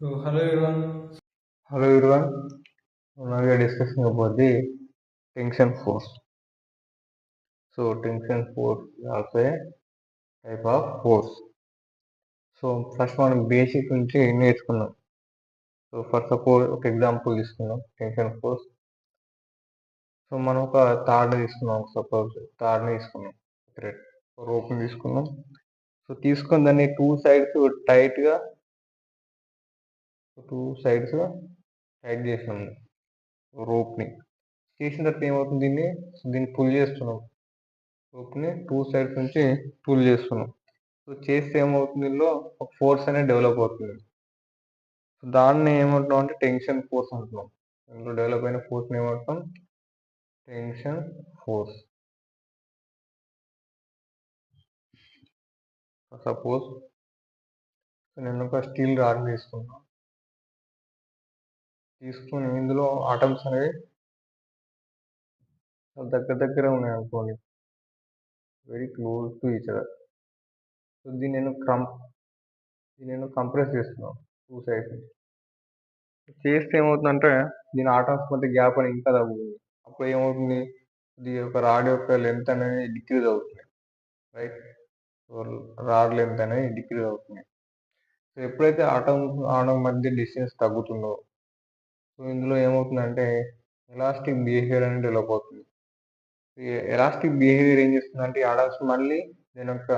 So, hello everyone. Hello everyone. Now we are discussing about the tension force. So tension force is also a type of force. So first మనం basic నుంచి నేర్చుకున్నాం. So for suppose ఒక example తీసుకున్నాం tension force. So మనం ఒక తాడుని తీసుకున్నాం, suppose తాడుని తీసుకున్నాం, thread రోప్ని తీసుకున్నాం. సో తీసుకుని దాన్ని టూ సైడ్స్ టైట్ చేసినాం రోప్ని. చేసిన తర్వాత ఏమవుతుంది, దీన్ని పుల్ చేస్తున్నాం. రోప్ని టూ సైడ్స్ నుంచి పుల్ చేస్తున్నాం. సో చేస్తే ఏమవుతుంది, ఇందులో ఒక ఫోర్స్ అనేది డెవలప్ అవుతుంది. సో దాన్ని ఏమంటున్నాం అంటే టెన్షన్ ఫోర్స్ అంటున్నాం. ఇందులో డెవలప్ అయిన ఫోర్స్ని ఏమంటాం, టెన్షన్ ఫోర్స్. సపోజ్ నేను ఒక స్టీల్ రాడ్ తీసుకుని ఇందులో ఆటమ్స్ అనేవి దగ్గర ఉన్నాయి అనుకోండి, very close to each other. So దీన్ని నేను కంప్రెస్ చేస్తున్నాను టూ సైడ్స్. చేస్తే ఏమవుతుందంటే దీని ఆటమ్స్ మధ్య గ్యాప్ అనేది ఇంకా తగ్గుతుంది. అప్పుడు ఏమవుతుంది, దీని యొక్క రాడ్ యొక్క లెంత్ అనేది డిక్రీజ్ అవుతుంది, రైట్. రాడ్ లెంత్ అనేది డిక్రీజ్ అవుతుంది. సో ఎప్పుడైతే ఆటం మధ్య డిస్టెన్స్ తగ్గుతుందో, సో ఇందులో ఏమవుతుందంటే ఎలాస్టిక్ బిహేవియర్ అనేది డెవలప్ అవుతుంది. ఎలాస్టిక్ బిహేవియర్ ఏం చేస్తుందంటే ఆటమ్స్ మళ్ళీ దీని యొక్క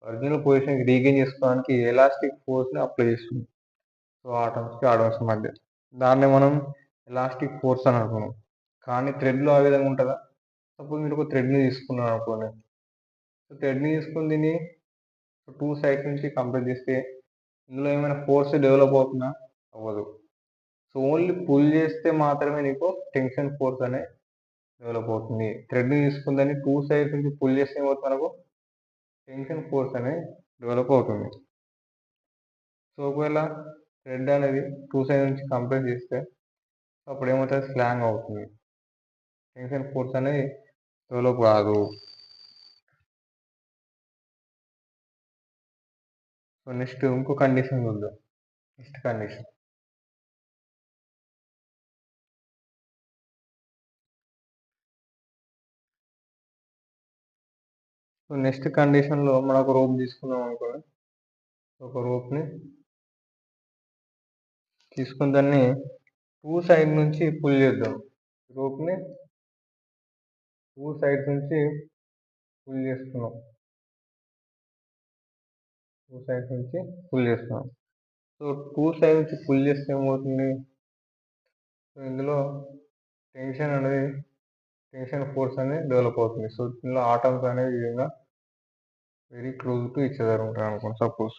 ఒరిజినల్ పొజిషన్కి రీగెయిన్ చేసుకోవడానికి ఎలాస్టిక్ ఫోర్స్ని అప్లై చేస్తుంది. సో ఆటమ్స్ మధ్య దాన్ని మనం ఎలాస్టిక్ ఫోర్స్ అని అనుకున్నాం. కానీ థ్రెడ్లో ఆ విధంగా ఉంటుందా? సపోజ్ మీరు ఒక థ్రెడ్ని తీసుకున్నారు అనుకోండి. సో థ్రెడ్ని తీసుకుని దీన్ని టూ సైడ్స్ నుంచి కంప్లీట్ చేస్తే ఇందులో ఏమైనా ఫోర్స్ డెవలప్ అవుతుందా? అవ్వదు. సో ఓన్లీ పుల్ చేస్తే మాత్రమే నీకు టెన్షన్ ఫోర్స్ అనే డెవలప్ అవుతుంది. థ్రెడ్ని తీసుకుందని టూ సైడ్స్ నుంచి పుల్ చేస్తే ఏమవుతుంది, మనకు టెన్షన్ ఫోర్స్ అనే డెవలప్ అవుతుంది. సో ఒకవేళ థ్రెడ్ అనేది టూ సైడ్ నుంచి కంప్లీట్ చేస్తే అప్పుడు ఏమవుతుంది, స్లాంగ్ అవుతుంది, టెన్షన్ ఫోర్స్ అనేది డెవలప్ కాదు. సో నెక్స్ట్ ఇంకో కండిషన్ చూద్దాం. నెక్స్ట్ కండిషన్, సో నెక్స్ట్ కండిషన్లో మనం ఒక రోప్ తీసుకున్నాం అనుకోండి. ఒక రోప్ని తీసుకుని దాన్ని టూ సైడ్ నుంచి పుల్ చేద్దాం. రోప్ని టూ సైడ్స్ నుంచి పుల్ చేస్తున్నాం. సో టూ సైడ్ నుంచి పుల్ చేస్తే ఏమవుతుంది, సో ఇందులో టెన్షన్ ఫోర్స్ అనేది డెవలప్ అవుతుంది. సో ఇందులో ఆటమ్స్ అనేవి విధంగా very close to each other ఉంటాయి అనుకోండి సపోజ్.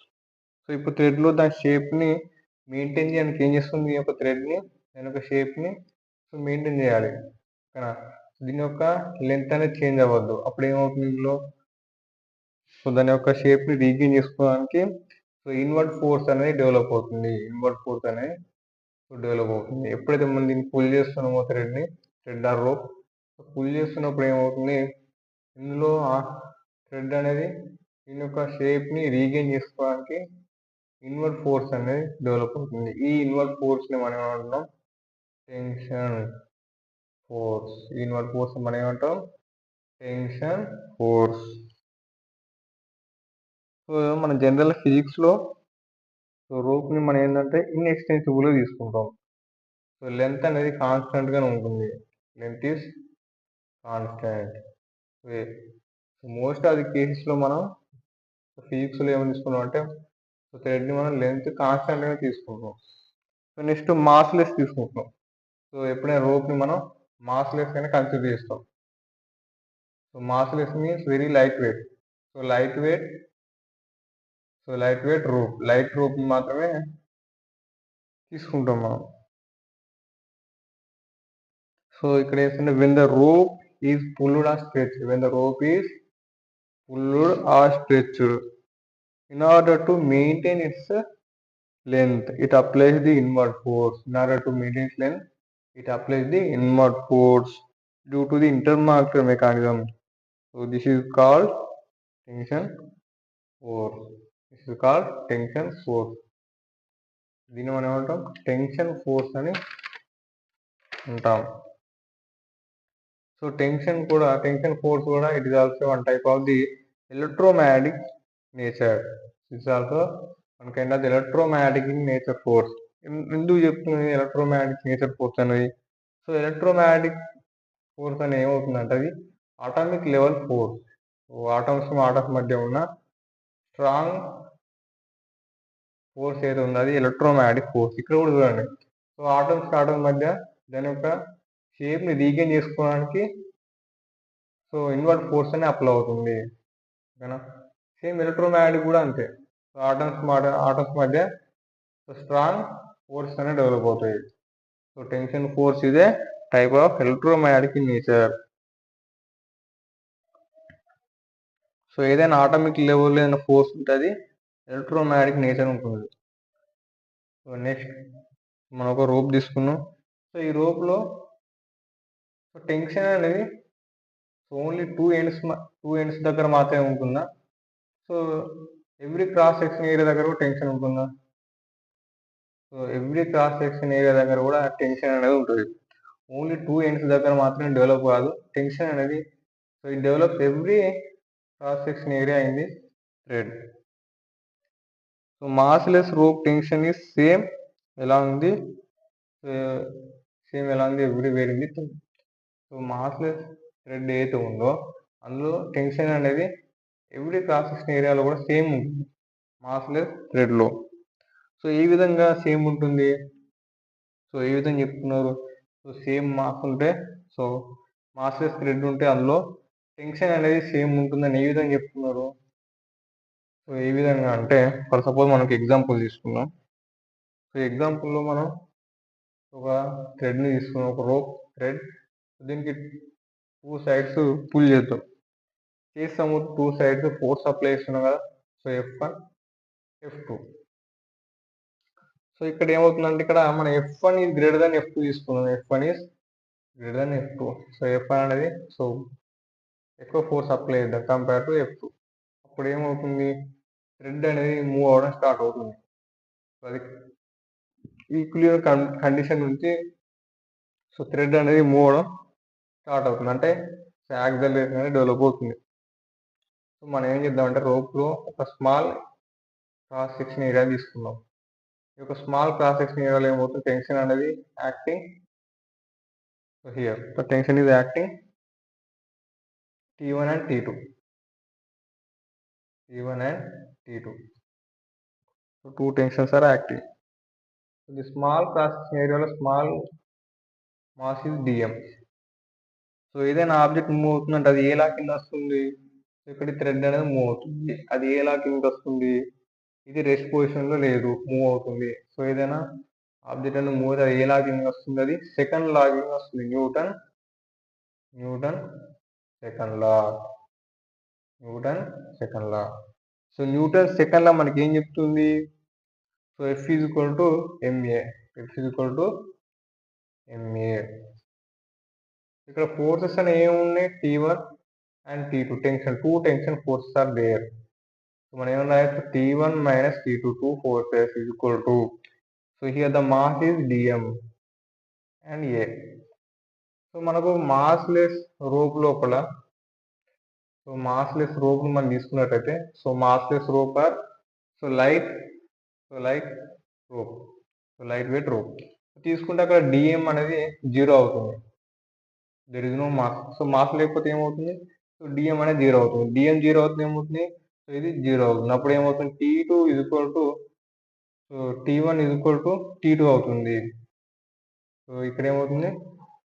సో ఇప్పుడు థ్రెడ్లో దాని షేప్ని మెయింటైన్ చేయడానికి ఏం చేస్తుంది, ఈ యొక్క థ్రెడ్ని దాని యొక్క షేప్ని సో మెయింటైన్ చేయాలి. ఓకేనా. దీని యొక్క లెంత్ అనేది చేంజ్ అవ్వద్దు. అప్పుడు ఏమవుతుంది, ఇందులో సో దాని యొక్క షేప్ని రీగెయిన్ చేసుకోవడానికి సో ఇన్వర్డ్ ఫోర్స్ అనేది డెవలప్ అవుతుంది. ఎప్పుడైతే మనం దీన్ని పుల్ చేస్తున్నామో థ్రెడ్ ఆర్ రోప్ పుల్ చేస్తున్నప్పుడు ఏమవుతుంది, ఇందులో ఆ థ్రెడ్ అనేది దీని యొక్క షేప్ని రీగెయిన్ చేసుకోవడానికి ఇన్వర్డ్ ఫోర్స్ అనేది డెవలప్ అవుతుంది. ఈ ఇన్వర్డ్ ఫోర్స్ని మనం ఏమంటున్నాం, టెన్షన్ ఫోర్స్. ఇన్వర్డ్ ఫోర్స్ మనం ఏమంటాం, టెన్షన్ ఫోర్స్. సో మన జనరల్ ఫిజిక్స్లో సో రోప్ని మనం ఏంటంటే ఇన్ఎక్స్టెన్సిబుల్గా తీసుకుంటాం. సో లెంత్ అనేది కాన్స్టెంట్గానే ఉంటుంది. Length is constant. Most of the కేసెస్లో మనం ఫిజిక్స్లో ఏమని తీసుకున్నాం అంటే సో థ్రెడ్ని మనం లెంత్ కాన్స్టెంట్గా తీసుకుంటాం. సో నెక్స్ట్ మాస్లెస్ తీసుకుంటాం. సో ఎప్పుడైనా రోప్ని మనం మాస్లెస్ గానే కన్సిడర్ చేస్తాం. So massless means very light weight. So light weight rope మాత్రమే తీసుకుంటాం మనం. సో ఇక్కడ ఏంటంటే when the rope is pulled or stretched in order to maintain its length, it applies the inward force. In order to maintain its length, it applies the inward force due to the intermolecular mechanism. So this is called tension force. దీన్ని మనం ఏమంటాం, tension force అని అంటాం. So tension force కూడా it is also one type of the electromagnetic nature. It's also one kind of electromagnetic nature force. ఎందుకు చెప్తుంది electromagnetic nature force అనేది? So electromagnetic force అని ఏమవుతుందంటే అది అటామిక్ లెవెల్ ఫోర్స్. ఆటమ్స్ మధ్య ఉన్న స్ట్రాంగ్ ఫోర్స్ ఏదో ఉంది అది ఎలక్ట్రోమాగ్నెటిక్ ఫోర్స్. ఇక్కడ కూడా చూడండి, సో ఆటమ్స్ మధ్య దాని యొక్క షేప్ ని రీగైన్ చేసుకోవడానికి సో ఇన్వర్ట్ ఫోర్స్ అని అప్లై అవుతుంది. ఓకేనా? సేమ్ ఎలక్ట్రోమాగ్నెటిక్ కూడా అంతే. సో ఆటమ్స్ మధ్య స్ట్రాంగ్ ఫోర్స్ అనేది డెవలప్ అవుతాయి. సో టెన్షన్ ఫోర్స్ ఇదే type of electromagnetic in nature. So ఏదైనా ఆటమిక్ లెవెల్లో ఏదైనా ఫోర్స్ ఉంటుంది, ఎలక్ట్రోమాగ్నెటిక్ నేచర్ ఉంటుంది. సో నెక్స్ట్ మనం ఒక రోప్ తీసుకున్నాం. సో ఈ రోప్లో టెన్షన్ అనేది ఓన్లీ టూ ఎండ్స్ దగ్గర మాత్రమే ఉంటుందా? So every cross section area దగ్గర కూడా టెన్షన్ ఉంటుందా? So every cross section area దగ్గర కూడా టెన్షన్ అనేది ఉంటుంది. ఓన్లీ టూ ఎండ్స్ దగ్గర మాత్రమే డెవలప్ కాదు టెన్షన్ అనేది. So it develops every cross section area in the thread. So massless rope tension is same along the everywhere in the thread. So massless thread ఏదైతే ఉందో అందులో tension అనేది every cross section ఏరియాలో కూడా same ఉంటుంది massless థ్రెడ్లో. So ఏ విధంగా same ఉంటుంది? So ఏ విధంగా చెప్తున్నారు? సో సేమ్ మాస్ ఉంటే, సో మాస్లెస్ థ్రెడ్ ఉంటే అందులో టెన్షన్ అనేది సేమ్ ఉంటుందని ఏ విధంగా చెప్తున్నారు? సో ఏ విధంగా అంటే, ఫర్ సపోజ్ మనకి ఎగ్జాంపుల్ తీసుకున్నాం. సో ఎగ్జాంపుల్లో మనం ఒక థ్రెడ్ని తీసుకున్నాం, ఒక రోప్ థ్రెడ్. దీనికి టూ సైడ్స్ పుల్ చేస్తాము. టూ సైడ్స్ ఫోర్స్ అప్లై చేస్తున్నాం కదా. So F1 F2. సో ఇక్కడ ఏమవుతుందంటే, ఇక్కడ మనం F1 is greater than F2 తీసుకున్నాం. F1 is greater than F2. So F1 అనేది సో ఎక్కువ ఫోర్స్ అప్లై చేద్దాం కంపేర్ టు F2. అప్పుడు ఏమవుతుంది, థ్రెడ్ అనేది మూవ్ అవ్వడం స్టార్ట్ అవుతుంది. సో అది ఈక్విలిబ్రియం కండిషన్ నుంచి సో థ్రెడ్ అనేది మూవ్ అవడం స్టార్ట్ అవుతుంది, అంటే యాక్సిలరేషన్ అనేది డెవలప్ అవుతుంది. సో మనం ఏం చేద్దామంటే, రోప్లో ఒక స్మాల్ క్రాస్ సెక్షన్ ఏరియా తీసుకుందాం. ఈ యొక్క స్మాల్ క్రాస్ సెక్షన్ ఏరియాలో ఏమవుతుంది, టెన్షన్ అనేది acting here. So tension is acting T1 and T2. T1 and T2. So two tensions are acting. So the small cross section area లో small mass is dm. So ఏదైనా object move అవుతుందంటే అది ఏ లా కింద వస్తుంది? ఇక్కడ thread అనేది move అవుతుంది, అది ఏ లా కింద వస్తుంది? ఇది రెస్ట్ పొజిషన్ లో లేదు, మూవ్ అవుతుంది. సో ఏదైనా ఆబ్జెక్ట్ అనేది మూవ్ అయితే అది ఏ లా కింద వస్తుంది? అది సెకండ్ లా కింద వస్తుంది. Newton second law. So Newton second law మనకి ఏం చెప్తుంది? So F is equal to MA. ఇక్కడ ఫోర్సెస్ అనేవి ఏమున్నాయి? T1 and T2 two tension forces are there. So మనం ఏమన్నా T1 minus T2 two forces is equal to, so here the mass is dm and A. So మనకు massless rope లోపల, so massless rope మనం తీసుకున్నట్టయితే, so massless rope or so light weight rope తీసుకుంటే అక్కడ DM అనేది 0 అవుతుంది. There is no mass. So mass లేకపోతే ఏమవుతుంది? సో డిఎం అనేది 0 అవుతుంది. డిఎం 0 అవుతుంది ఏమవుతుంది? సో ఇది 0 అవుతుంది. అప్పుడు ఏమవుతుంది? T2 is equal to so T1 is equal to T2 అవుతుంది. సో ఇక్కడ ఏమవుతుంది?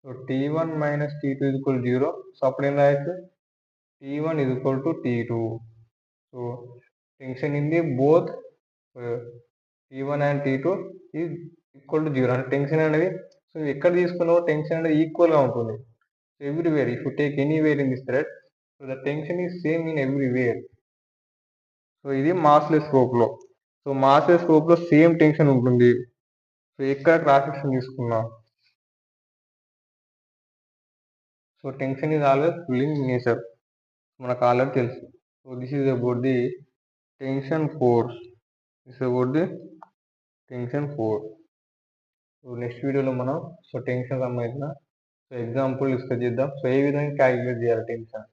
So T1 minus T2 is equal 0. So అప్పుడు ఏం రాయొచ్చు? T1 is equal to T2. So tension in the both T1 and T2 is equal to 0. అంటే tension అనేది so ఎక్కడ తీసుకున్నావో tension అనేది ఈక్వల్ గా ఉంటుంది. So everywhere if you take anywhere in this thread, so the tension is same in everywhere. So ఇది massless rope లో. So massless rope లో same tension ఉంటుంది. సో ఎక్కడ క్రాస్ సెక్షన్ తీసుకున్నా, so tension is always pulling nature, మనకు already తెలుసు. So this is about the tension force. Tension 4. So next వీడియోలో మనం టెన్షన్ సంబంధించిన ఎగ్జాంపుల్ డిస్కస్ చేద్దాం. సో ఏ విధంగా క్యాలిక్యులేట్ చేయాలి టెన్షన్.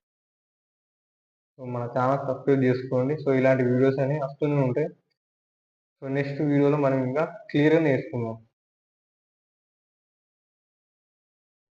సో మన ఛానల్ సబ్స్క్రైబ్ చేసుకోండి. సో ఇలాంటి వీడియోస్ అనేవి వస్తూనే ఉంటాయి. సో నెక్స్ట్ వీడియోలో మనం ఇంకా క్లియర్గా నేర్చుకుందాం.